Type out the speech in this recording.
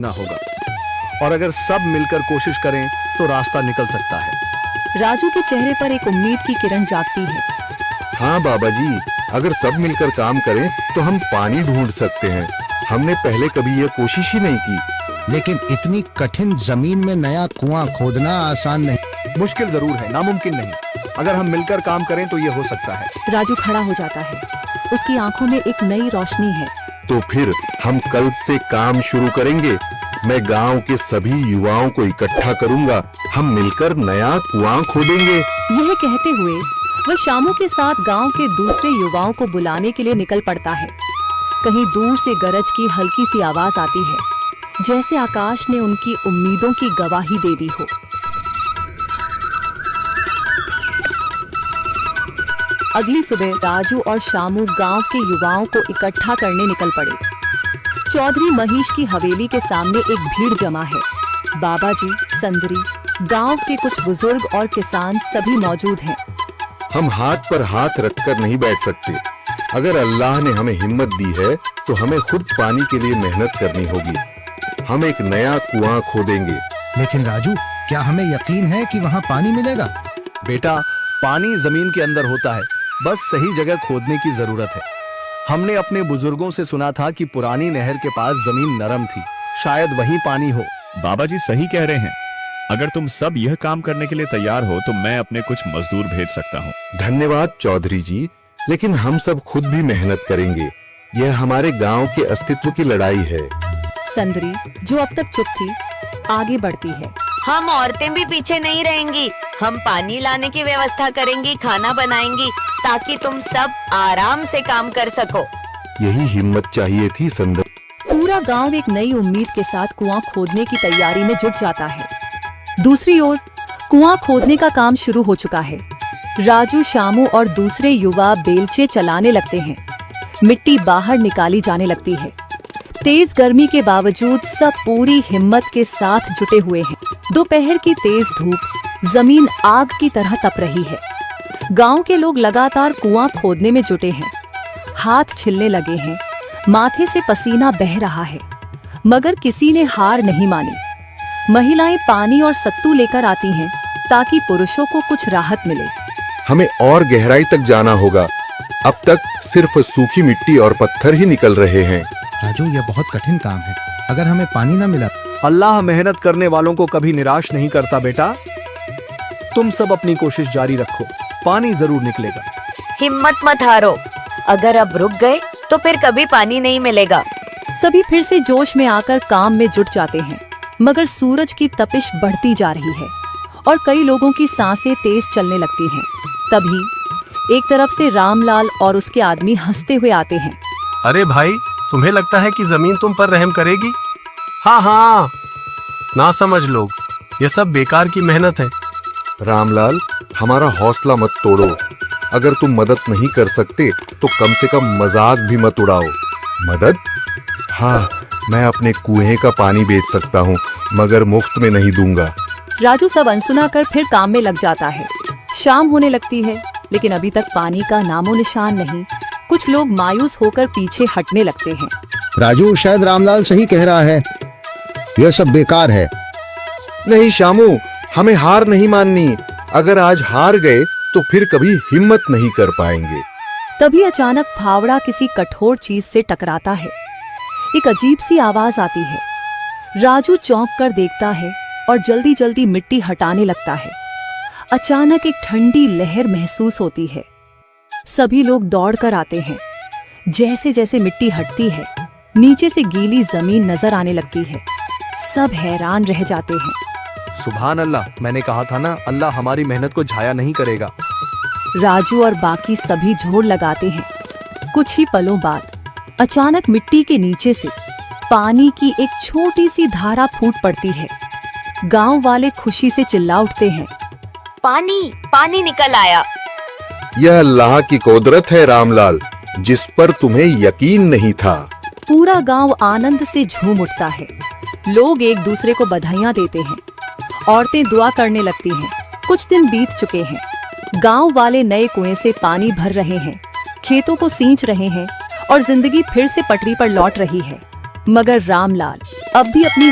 ना होगा, और अगर सब मिलकर कोशिश करें तो रास्ता निकल सकता है। राजू के चेहरे पर एक उम्मीद की किरण जागती है। हाँ बाबा जी, अगर सब मिलकर काम करें तो हम पानी ढूंढ सकते हैं। हमने पहले कभी यह कोशिश ही नहीं की। लेकिन इतनी कठिन जमीन में नया कुआं खोदना आसान नहीं। मुश्किल जरूर है, नामुमकिन नहीं। अगर हम मिलकर काम करें तो ये हो सकता है। राजू खड़ा हो जाता है। उसकी आंखों में एक नई रोशनी है। तो फिर हम कल से काम शुरू करेंगे। मैं गांव के सभी युवाओं को इकट्ठा करूंगा। हम मिलकर नया कुआं खोदेंगे। यह कहते हुए वह शामू के साथ गांव के दूसरे युवाओं को बुलाने के लिए निकल पड़ता है। कहीं दूर से गरज की हल्की सी आवाज आती है, जैसे आकाश ने उनकी उम्मीदों की गवाही दे दी हो। अगली सुबह राजू और शामू गांव के युवाओं को इकट्ठा करने निकल पड़े। चौधरी महेश की हवेली के सामने एक भीड़ जमा है। बाबा जी, संदरी, गांव के कुछ बुजुर्ग और किसान सभी मौजूद हैं। हम हाथ पर हाथ रखकर नहीं बैठ सकते। अगर अल्लाह ने हमें हिम्मत दी है तो हमें खुद पानी के लिए मेहनत करनी होगी। हम एक नया कुआं खोदेंगे। लेकिन राजू, क्या हमें यकीन है कि वहाँ पानी मिलेगा? बेटा, पानी जमीन के अंदर होता है, बस सही जगह खोदने की जरूरत है। हमने अपने बुजुर्गों से सुना था कि पुरानी नहर के पास जमीन नरम थी, शायद वहीं पानी हो। बाबा जी सही कह रहे हैं। अगर तुम सब यह काम करने के लिए तैयार हो तो मैं अपने कुछ मजदूर भेज सकता हूँ। धन्यवाद चौधरी जी, लेकिन हम सब खुद भी मेहनत करेंगे। यह हमारे गांव के अस्तित्व की लड़ाई है। संदरी, जो अब तक चुप थी, आगे बढ़ती है। हम औरतें भी पीछे नहीं रहेंगी। हम पानी लाने की व्यवस्था करेंगी, खाना बनाएंगी, ताकि तुम सब आराम से काम कर सको। यही हिम्मत चाहिए थी संदर। पूरा गांव एक नई उम्मीद के साथ कुआं खोदने की तैयारी में जुट जाता है। दूसरी ओर कुआं खोदने का काम शुरू हो चुका है। राजू, शामू और दूसरे युवा बेलचे चलाने लगते हैं। मिट्टी बाहर निकाली जाने लगती है। तेज गर्मी के बावजूद सब पूरी हिम्मत के साथ जुटे हुए हैं। दोपहर की तेज धूप जमीन आग की तरह तप रही है। गांव के लोग लगातार कुआं खोदने में जुटे हैं। हाथ छिलने लगे हैं, माथे से पसीना बह रहा है, मगर किसी ने हार नहीं मानी। महिलाएं पानी और सत्तू लेकर आती हैं ताकि पुरुषों को कुछ राहत मिले। हमें और गहराई तक जाना होगा। अब तक सिर्फ सूखी मिट्टी और पत्थर ही निकल रहे हैं। राजू, यह बहुत कठिन काम है। अगर हमें पानी न मिला। अल्लाह मेहनत करने वालों को कभी निराश नहीं करता बेटा। तुम सब अपनी कोशिश जारी रखो, पानी जरूर निकलेगा। हिम्मत मत हारो। अगर अब रुक गए तो फिर कभी पानी नहीं मिलेगा। सभी फिर से जोश में आकर काम में जुट जाते हैं, मगर सूरज की तपिश बढ़ती जा रही है और कई लोगों की सांसें तेज चलने लगती हैं। तभी एक तरफ से रामलाल और उसके आदमी हंसते हुए आते हैं। अरे भाई, तुम्हें लगता है कि जमीन तुम पर रहम करेगी? हाँ हाँ, ना समझ लोग, ये सब बेकार की मेहनत है। रामलाल, हमारा हौसला मत तोड़ो। अगर तुम मदद नहीं कर सकते तो कम से कम मजाक भी मत उड़ाओ। मदद? हाँ, मैं अपने कुएं का पानी बेच सकता हूँ, मगर मुफ्त में नहीं दूंगा। राजू सब अनसुना कर फिर काम में लग जाता है। शाम होने लगती है, लेकिन अभी तक पानी का नामो निशान नहीं। कुछ लोग मायूस होकर पीछे हटने लगते हैं। राजू, शायद रामलाल सही कह रहा है। यह सब बेकार है। नहीं शामू, हमें हार नहीं माननी। अगर आज हार गए तो फिर कभी हिम्मत नहीं कर पाएंगे। तभी अचानक फावड़ा किसी कठोर चीज से टकराता है। एक अजीब सी आवाज आती है। राजू चौंक कर देखता है और जल्दी जल्दी मिट्टी हटाने लगता है। अचानक एक ठंडी लहर महसूस होती है। सभी लोग दौड़ कर आते हैं। जैसे जैसे मिट्टी हटती है, नीचे से गीली जमीन नजर आने लगती है। सब हैरान रह जाते हैं। सुभान अल्लाह, मैंने कहा था ना, अल्लाह हमारी मेहनत को जाया नहीं करेगा। राजू और बाकी सभी जोर लगाते हैं। कुछ ही पलों बाद अचानक मिट्टी के नीचे से पानी की एक छोटी सी धारा फूट पड़ती है। गांव वाले खुशी से चिल्ला उठते हैं। पानी पानी निकल आया। यह अल्लाह की कुदरत है रामलाल, जिस पर तुम्हें यकीन नहीं था। पूरा गांव आनंद से झूम उठता है। लोग एक दूसरे को बधाइयां देते हैं। औरतें दुआ करने लगती हैं। कुछ दिन बीत चुके हैं। गांव वाले नए कुएं से पानी भर रहे हैं, खेतों को सींच रहे हैं और जिंदगी फिर से पटरी पर लौट रही है। मगर रामलाल अब भी अपनी